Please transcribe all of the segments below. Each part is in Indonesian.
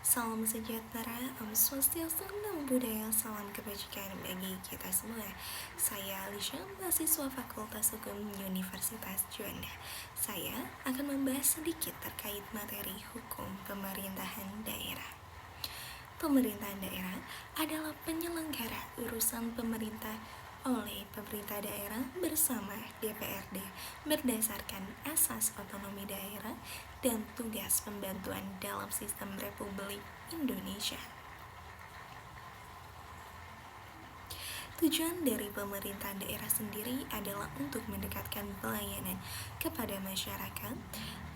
Salam sejahtera, Om Swastiastu, Namo Buddhaya, salam kebajikan bagi kita semua. Saya Alicia, mahasiswa Fakultas Hukum Universitas Juanda. Saya akan membahas sedikit terkait materi hukum pemerintahan daerah. Pemerintahan daerah adalah penyelenggara urusan pemerintah oleh pemerintah daerah bersama DPRD berdasarkan asas otonomi daerah dan tugas pembantuan dalam sistem Republik Indonesia. Tujuan dari pemerintah daerah sendiri adalah untuk mendekatkan pelayanan kepada masyarakat,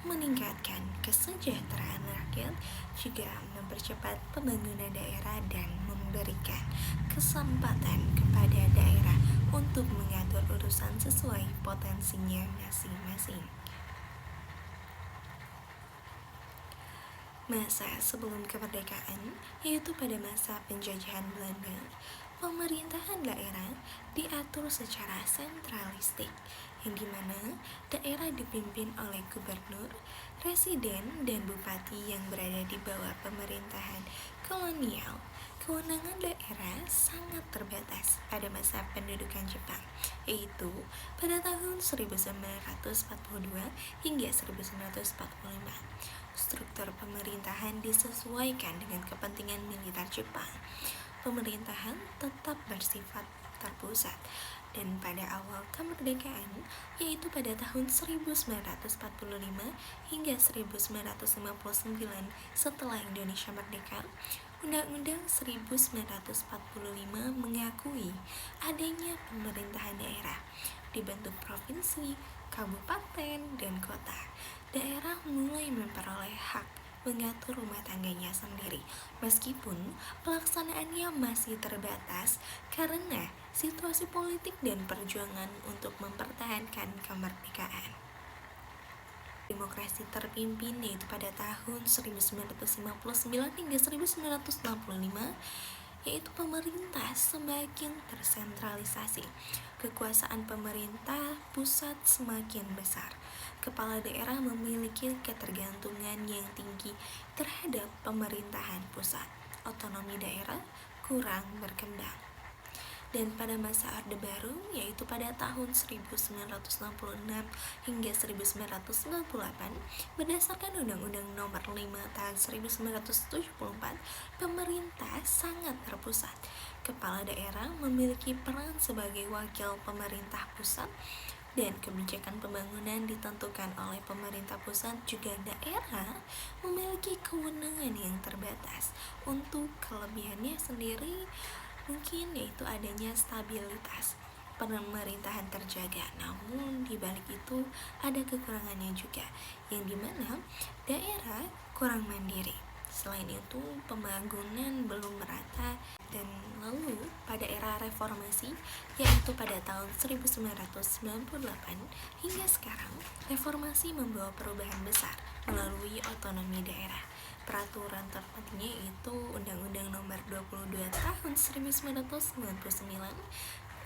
meningkatkan kesejahteraan rakyat, juga mempercepat pembangunan daerah dan memberikan kesempatan kepada daerah untuk mengatur urusan sesuai potensinya masing-masing. Masa sebelum kemerdekaan, yaitu pada masa penjajahan Belanda, pemerintahan daerah diatur secara sentralistik, yang dimana daerah dipimpin oleh gubernur, residen, dan bupati yang berada di bawah pemerintahan kolonial. Kewenangan daerah sangat terbatas pada masa pendudukan Jepang, yaitu pada tahun 1942 hingga 1945. Struktur pemerintahan disesuaikan dengan kepentingan militer Jepang. Pemerintahan tetap bersifat terpusat, dan pada awal kemerdekaan, yaitu pada tahun 1945 hingga 1959 setelah Indonesia merdeka, Undang-Undang 1945 mengakui adanya pemerintahan daerah dibentuk provinsi, kabupaten, dan kota. Daerah mulai memperoleh hak mengatur rumah tangganya sendiri, meskipun pelaksanaannya masih terbatas karena situasi politik dan perjuangan untuk mempertahankan kemerdekaan. Demokrasi terpimpin yaitu pada tahun 1959 hingga 1965, yaitu pemerintah semakin tersentralisasi. Kekuasaan pemerintah pusat semakin besar. Kepala daerah memiliki ketergantungan yang tinggi terhadap pemerintahan pusat. Otonomi daerah kurang berkembang. Dan pada masa Orde Baru, yaitu pada tahun 1966 hingga 1998, berdasarkan Undang-Undang Nomor 5 tahun 1974, pemerintah sangat terpusat. Kepala daerah memiliki peran sebagai wakil pemerintah pusat, dan kebijakan pembangunan ditentukan oleh pemerintah pusat. Juga daerah memiliki kewenangan yang terbatas. Untuk kelebihannya sendiri mungkin yaitu adanya stabilitas, pemerintahan terjaga, namun di balik itu ada kekurangannya juga, yang dimana daerah kurang mandiri. Selain itu, pembangunan belum merata. Dan lalu pada era reformasi, yaitu pada tahun 1998 hingga sekarang, reformasi membawa perubahan besar melalui otonomi daerah. Peraturan terpentingnya itu Undang-Undang Nomor 22 tahun 1999,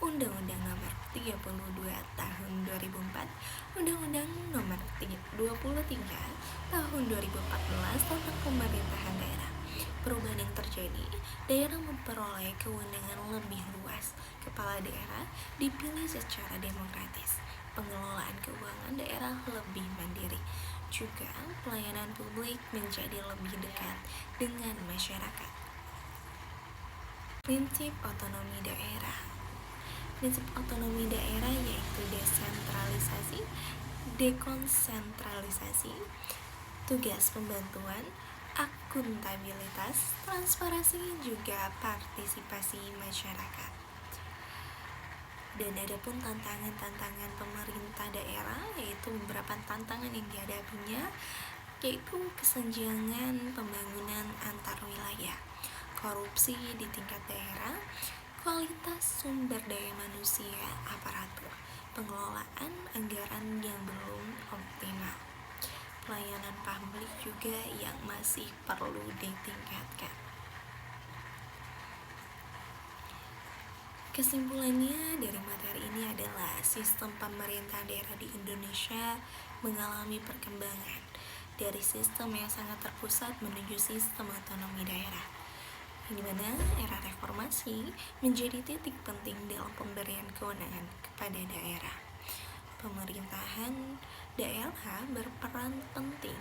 Undang-Undang Nomor 32 tahun 2004, Undang-Undang Nomor 23 tahun 2014 tentang pemerintahan daerah. Perubahan yang terjadi, daerah memperoleh kewenangan lebih luas. Kepala daerah dipilih secara demokratis. Pengelolaan keuangan daerah lebih mandiri. Juga pelayanan publik menjadi lebih dekat dengan masyarakat. Prinsip otonomi daerah. Prinsip otonomi daerah yaitu desentralisasi, dekonsentralisasi, tugas pembantuan, akuntabilitas, transparansi, juga partisipasi masyarakat. Dan ada pun tantangan-tantangan pemerintah daerah, yaitu beberapa tantangan yang dihadapinya, yaitu kesenjangan pembangunan antar wilayah, korupsi di tingkat daerah, kualitas sumber daya manusia aparatur, pengelolaan anggaran yang belum optimal, pelayanan publik juga yang masih perlu ditingkatkan. Kesimpulannya dari materi ini adalah sistem pemerintahan daerah di Indonesia mengalami perkembangan dari sistem yang sangat terpusat menuju sistem otonomi daerah, di mana era reformasi menjadi titik penting dalam pemberian kewenangan kepada daerah. Pemerintahan daerah berperan penting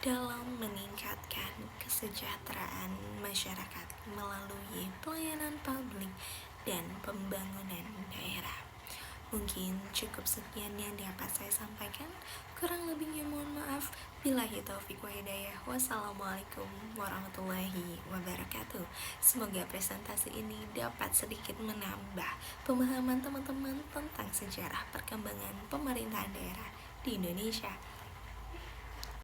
dalam meningkatkan kesejahteraan masyarakat melalui pelayanan publik dan pembangunan daerah. Mungkin cukup sekian yang dapat saya sampaikan. Kurang lebihnya mohon maaf. Billahi taufiq wa hidayah. Wassalamualaikum warahmatullahi wabarakatuh. Semoga presentasi ini dapat sedikit menambah pemahaman teman-teman tentang sejarah perkembangan pemerintahan daerah di Indonesia.